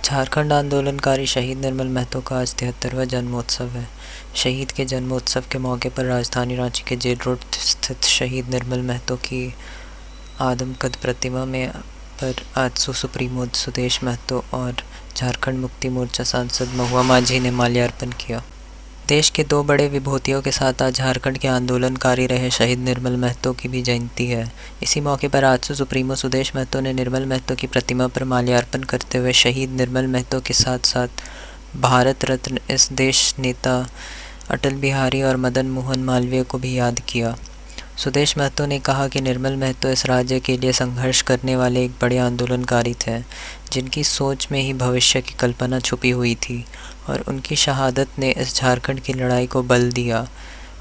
झारखंड आंदोलनकारी शहीद निर्मल महतो का आज 73वां जन्मोत्सव है। शहीद के जन्मोत्सव के मौके पर राजधानी रांची के जेल रोड स्थित शहीद निर्मल महतो की आदमकद प्रतिमा में पर आजसू सुप्रीमो सुदेश महतो और झारखंड मुक्ति मोर्चा सांसद महुआ माझी ने माल्यार्पण किया। देश के दो बड़े विभूतियों के साथ आज झारखंड के आंदोलनकारी रहे शहीद निर्मल महतो की भी जयंती है। इसी मौके पर आजसू सुप्रीमो सुदेश महतो ने निर्मल महतो की प्रतिमा पर माल्यार्पण करते हुए शहीद निर्मल महतो के साथ साथ भारत रत्न इस देश नेता अटल बिहारी और मदन मोहन मालवीय को भी याद किया। सुदेश महतो ने कहा कि निर्मल महतो इस राज्य के लिए संघर्ष करने वाले एक बड़े आंदोलनकारी थे, जिनकी सोच में ही भविष्य की कल्पना छुपी हुई थी और उनकी शहादत ने इस झारखंड की लड़ाई को बल दिया।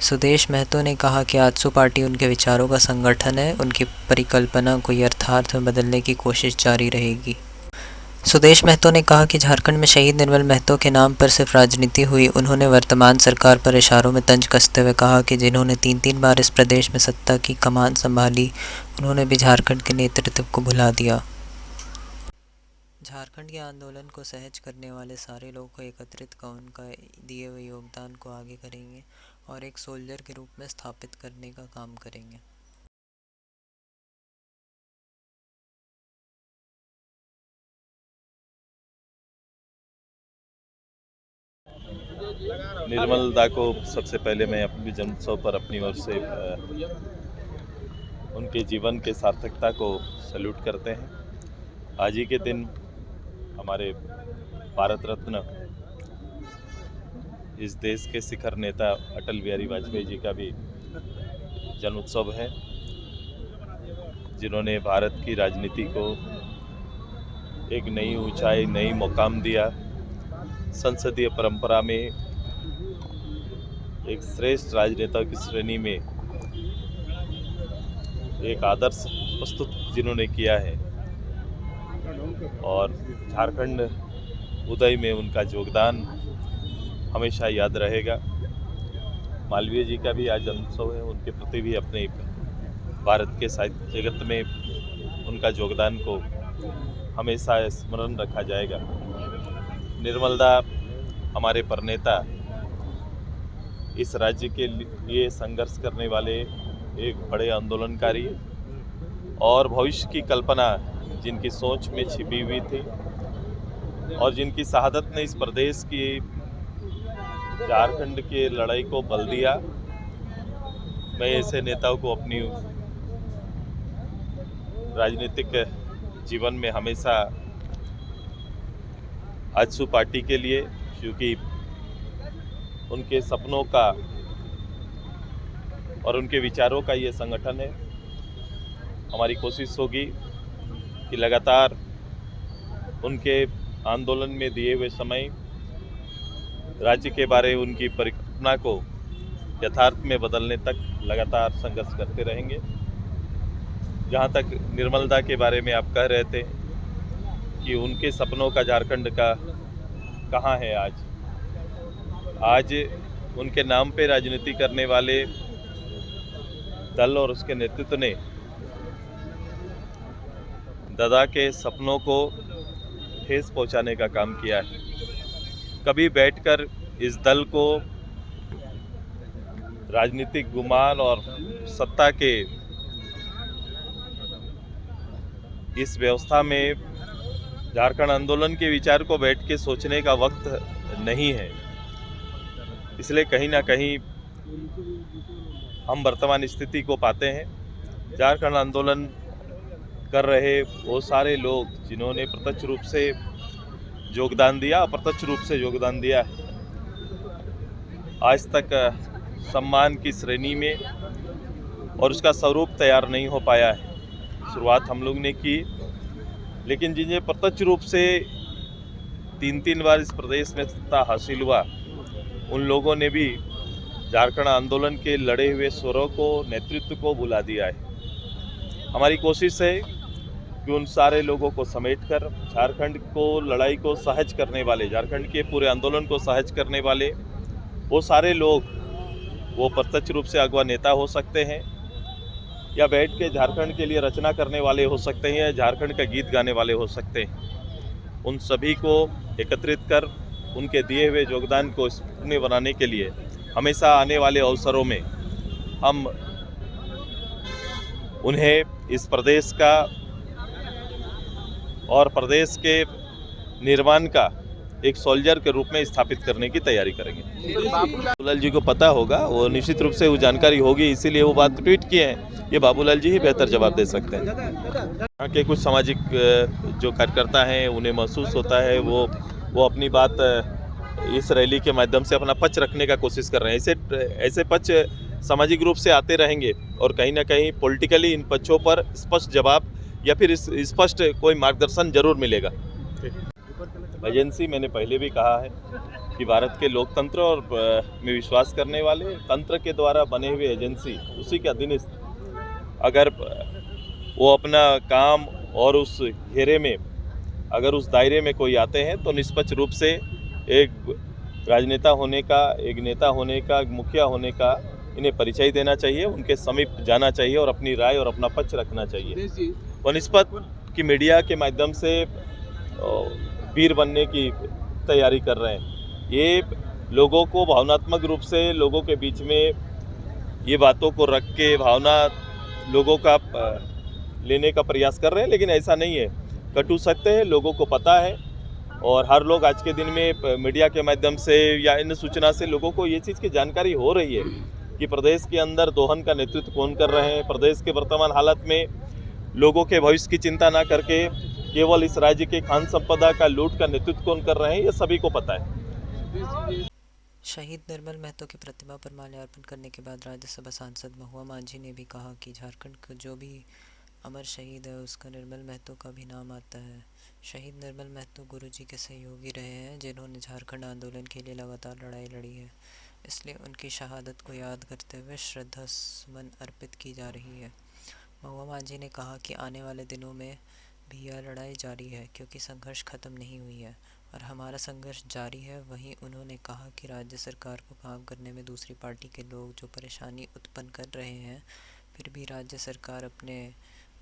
सुदेश महतो ने कहा कि आजसू पार्टी उनके विचारों का संगठन है, उनकी परिकल्पना को यथार्थ में बदलने की कोशिश जारी रहेगी। सुदेश महतो ने कहा कि झारखंड में शहीद निर्मल महतो के नाम पर सिर्फ राजनीति हुई। उन्होंने वर्तमान सरकार पर इशारों में तंज कसते हुए कहा कि जिन्होंने 3-3 बार इस प्रदेश में सत्ता की कमान संभाली, उन्होंने भी झारखंड के नेतृत्व को भुला दिया। झारखंड के आंदोलन को सहज करने वाले सारे लोगों को एकत्रित कर उनका दिए हुए योगदान को आगे करेंगे और एक सोल्जर के रूप में स्थापित करने का काम करेंगे। निर्मल दा को सबसे पहले मैं अपने जन्मोत्सव पर अपनी ओर से उनके जीवन के सार्थकता को सैल्यूट करते हैं। आज ही के दिन हमारे भारत रत्न इस देश के शिखर नेता अटल बिहारी वाजपेयी जी का भी जन्मोत्सव है, जिन्होंने भारत की राजनीति को एक नई ऊंचाई, नई मुकाम दिया। संसदीय परंपरा में एक श्रेष्ठ राजनेता की श्रेणी में एक आदर्श प्रस्तुत जिन्होंने किया है और झारखंड उदय में उनका योगदान हमेशा याद रहेगा। मालवीय जी का भी आज जन्मोत्सव है, उनके प्रति भी अपने भारत के साहित्य जगत में उनका योगदान को हमेशा स्मरण रखा जाएगा। निर्मल दा हमारे प्रणेता, इस राज्य के लिए संघर्ष करने वाले एक बड़े आंदोलनकारी और भविष्य की कल्पना जिनकी सोच में छिपी हुई थी और जिनकी शहादत ने इस प्रदेश की झारखंड के लड़ाई को बल दिया। मैं ऐसे नेताओं को अपनी राजनीतिक जीवन में हमेशा आजसू पार्टी के लिए, क्योंकि उनके सपनों का और उनके विचारों का ये संगठन है। हमारी कोशिश होगी कि लगातार उनके आंदोलन में दिए हुए समय राज्य के बारे उनकी परिकल्पना को यथार्थ में बदलने तक लगातार संघर्ष करते रहेंगे। जहाँ तक निर्मल दा के बारे में आप कह रहे थे कि उनके सपनों का झारखंड का कहाँ है आज उनके नाम पे राजनीति करने वाले दल और उसके नेतृत्व ने दादा के सपनों को ठेस पहुंचाने का काम किया है। कभी बैठकर इस दल को राजनीतिक गुमान और सत्ता के इस व्यवस्था में झारखंड आंदोलन के विचार को बैठ के सोचने का वक्त नहीं है। इसलिए कहीं ना कहीं हम वर्तमान स्थिति को पाते हैं। झारखंड आंदोलन कर रहे वो सारे लोग जिन्होंने प्रत्यक्ष रूप से योगदान दिया, अप्रत्यक्ष रूप से योगदान दिया, आज तक सम्मान की श्रेणी में और उसका स्वरूप तैयार नहीं हो पाया है। शुरुआत हम लोग ने की, लेकिन जिन्हें प्रत्यक्ष रूप से 3-3 बार इस प्रदेश में सत्ता हासिल हुआ, उन लोगों ने भी झारखंड आंदोलन के लड़े हुए स्वरों को, नेतृत्व को भुला दिया है। हमारी कोशिश है कि उन सारे लोगों को समेटकर झारखंड को लड़ाई को सहज करने वाले, झारखंड के पूरे आंदोलन को सहज करने वाले वो सारे लोग, वो प्रत्यक्ष रूप से अगवा नेता हो सकते हैं या बैठ के झारखंड के लिए रचना करने वाले हो सकते हैं, या झारखंड का गीत गाने वाले हो सकते हैं। उन सभी को एकत्रित कर उनके दिए हुए योगदान को स्मरणीय बनाने के लिए हमेशा आने वाले अवसरों में हम उन्हें इस प्रदेश का और प्रदेश के निर्माण का एक सोल्जर के रूप में स्थापित करने की तैयारी करेंगे। बाबूलाल जी को पता होगा, वो निश्चित रूप से वो जानकारी होगी, इसीलिए वो बात ट्वीट किए हैं। ये बाबूलाल जी ही बेहतर जवाब दे सकते हैं। यहाँ के कुछ सामाजिक जो कार्यकर्ता हैं उन्हें महसूस होता है वो अपनी बात इस रैली के माध्यम से अपना पक्ष रखने का कोशिश कर रहे हैं। ऐसे पक्ष सामाजिक रूप से आते रहेंगे और कहीं ना कहीं पॉलिटिकली इन पक्षों पर स्पष्ट जवाब या फिर स्पष्ट कोई मार्गदर्शन जरूर मिलेगा। एजेंसी मैंने पहले भी कहा है कि भारत के लोकतंत्र और में विश्वास करने वाले तंत्र के द्वारा बने हुए एजेंसी उसी के अधीनस्थ अगर वो अपना काम और उस घेरे में अगर उस दायरे में कोई आते हैं तो निष्पक्ष रूप से एक राजनेता होने का, एक नेता होने का, एक मुखिया होने का इन्हें परिचय देना चाहिए, उनके समीप जाना चाहिए और अपनी राय और अपना पक्ष रखना चाहिए। वनिस्पत की मीडिया के माध्यम से वीर बनने की तैयारी कर रहे हैं। ये लोगों को भावनात्मक रूप से लोगों के बीच में ये बातों को रख के भावना लोगों का लेने का प्रयास कर रहे हैं, लेकिन ऐसा नहीं है। कटु सत्य है, लोगों को पता है और हर लोग आज के दिन में मीडिया के माध्यम से या इन सूचना से लोगों को ये चीज़ की जानकारी हो रही है कि प्रदेश के अंदर दोहन का नेतृत्व कौन कर रहे हैं। प्रदेश के वर्तमान हालत में लोगों के भविष्य की चिंता ना करके केवल इस राज्य के खान संपदा का लूट का नेतृत्व कौन कर रहे हैं, ये सभी को पता है। शहीद निर्मल महतो की प्रतिमा पर माल्यार्पण करने के बाद राज्यसभा सांसद महुआ मांझी ने भी कहा कि झारखंड का जो भी अमर शहीद है उसका निर्मल महतो का भी नाम आता है। शहीद निर्मल महतो गुरुजी के सहयोगी रहे हैं जिन्होंने झारखंड आंदोलन के लिए लगातार लड़ाई लड़ी है, इसलिए उनकी शहादत को याद करते हुए श्रद्धा सुमन अर्पित की जा रही है। महुआ मांझी ने कहा कि आने वाले दिनों में भी यह लड़ाई जारी है क्योंकि संघर्ष खत्म नहीं हुई है और हमारा संघर्ष जारी है। वहीं उन्होंने कहा कि राज्य सरकार को काम करने में दूसरी पार्टी के लोग जो परेशानी उत्पन्न कर रहे हैं, फिर भी राज्य सरकार अपने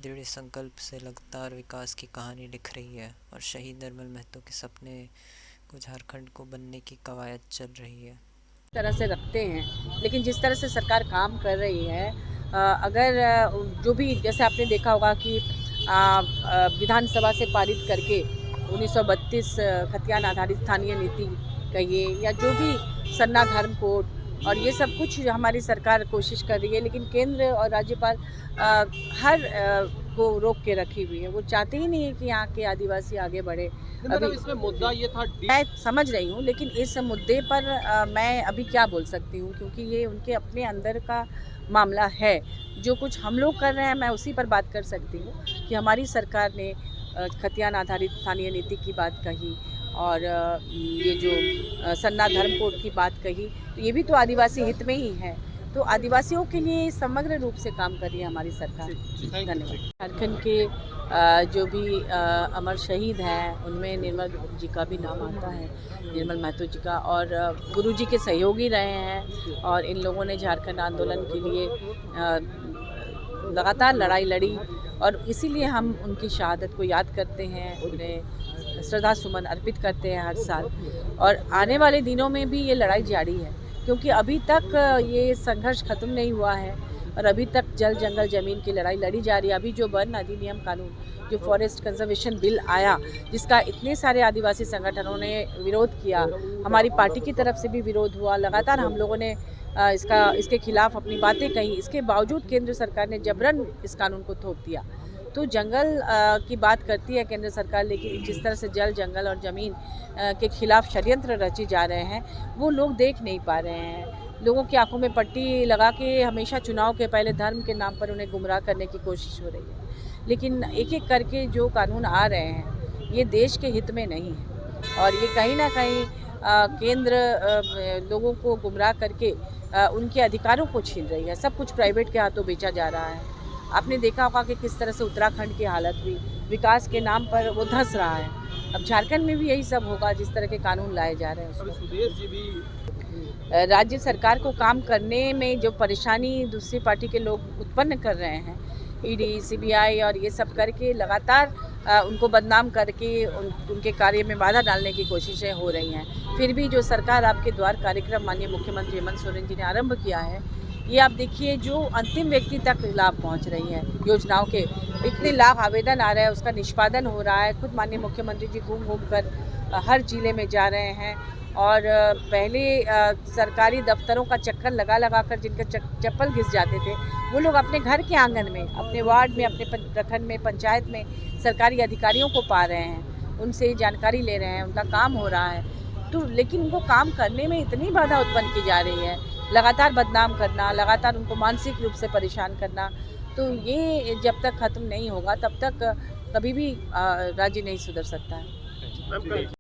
दृढ़ संकल्प से लगातार विकास की कहानी लिख रही है और शहीद निर्मल महतो के सपने को झारखंड को बनने की कवायद चल रही है। तरह से रखते हैं, लेकिन जिस तरह से सरकार काम कर रही है, अगर जो भी जैसे आपने देखा होगा कि विधानसभा से पारित करके 1932 खतियान आधारित स्थानीय नीति कहिए या जो भी सन्ना धर्म कोड और ये सब कुछ हमारी सरकार कोशिश कर रही है, लेकिन केंद्र और राज्यपाल हर को रोक के रखी हुई है। वो चाहते ही नहीं है कि यहाँ के आदिवासी आगे बढ़े। अभी इसमें मुद्दा ये था, मैं समझ रही हूँ, लेकिन इस मुद्दे पर मैं अभी क्या बोल सकती हूँ क्योंकि ये उनके अपने अंदर का मामला है। जो कुछ हम लोग कर रहे हैं मैं उसी पर बात कर सकती हूँ कि हमारी सरकार ने खतियान आधारित स्थानीय नीति की बात कही और ये जो सन्ना धर्म कोड की बात कही, तो ये भी तो आदिवासी हित में ही है। तो आदिवासियों के लिए समग्र रूप से काम कर रही है हमारी सरकार। धन्यवाद। झारखंड के जो भी अमर शहीद हैं उनमें निर्मल जी का भी नाम आता है, निर्मल महतो जी का, और गुरु जी के सहयोगी रहे हैं और इन लोगों ने झारखंड आंदोलन के लिए लगातार लड़ाई लड़ी और इसीलिए हम उनकी शहादत को याद करते हैं, उन्हें श्रद्धा सुमन अर्पित करते हैं हर साल। और आने वाले दिनों में भी ये लड़ाई जारी है क्योंकि अभी तक ये संघर्ष खत्म नहीं हुआ है और अभी तक जल जंगल ज़मीन की लड़ाई लड़ी जा रही है। अभी जो वन अधिनियम कानून, जो फॉरेस्ट कंजर्वेशन बिल आया, जिसका इतने सारे आदिवासी संगठनों ने विरोध किया, हमारी पार्टी की तरफ से भी विरोध हुआ, लगातार हम लोगों ने इसके खिलाफ अपनी बातें कही, इसके बावजूद केंद्र सरकार ने जबरन इस कानून को थोप दिया। तो जंगल की बात करती है केंद्र सरकार, लेकिन जिस तरह से जल जंगल और ज़मीन के खिलाफ षड्यंत्र रचे जा रहे हैं वो लोग देख नहीं पा रहे हैं। लोगों की आंखों में पट्टी लगा के हमेशा चुनाव के पहले धर्म के नाम पर उन्हें गुमराह करने की कोशिश हो रही है, लेकिन एक एक करके जो कानून आ रहे हैं ये देश के हित में नहीं है और ये कहीं ना कहीं केंद्र लोगों को गुमराह करके उनके अधिकारों को छीन रही है। सब कुछ प्राइवेट के हाथों बेचा जा रहा है। आपने देखा होगा कि किस तरह से उत्तराखंड की हालत हुई, विकास के नाम पर वो धंस रहा है। अब झारखंड में भी यही सब होगा, जिस तरह के कानून लाए जा रहे हैं उसमें। राज्य सरकार को काम करने में जो परेशानी दूसरी पार्टी के लोग उत्पन्न कर रहे हैं, ईडी सीबीआई और ये सब करके लगातार उनको बदनाम करके उनके कार्य में बाधा डालने की कोशिशें हो रही हैं। फिर भी जो सरकार आपके द्वार कार्यक्रम माननीय मुख्यमंत्री हेमंत सोरेन जी ने आरंभ किया है, ये आप देखिए जो अंतिम व्यक्ति तक लाभ पहुंच रही है योजनाओं के, इतने लाख आवेदन आ रहे हैं, उसका निष्पादन हो रहा है। खुद माननीय मुख्यमंत्री जी घूम घूम कर हर जिले में जा रहे हैं और पहले सरकारी दफ्तरों का चक्कर लगा लगा कर जिनके चप्पल घिस जाते थे, वो लोग अपने घर के आंगन में, अपने वार्ड में, अपने प्रखंड में, पंचायत में सरकारी अधिकारियों को पा रहे हैं, उनसे जानकारी ले रहे हैं, उनका काम हो रहा है। तो लेकिन उनको काम करने में इतनी बाधा उत्पन्न की जा रही है, लगातार बदनाम करना, लगातार उनको मानसिक रूप से परेशान करना, तो ये जब तक ख़त्म नहीं होगा तब तक कभी भी राज्य नहीं सुधर सकता है।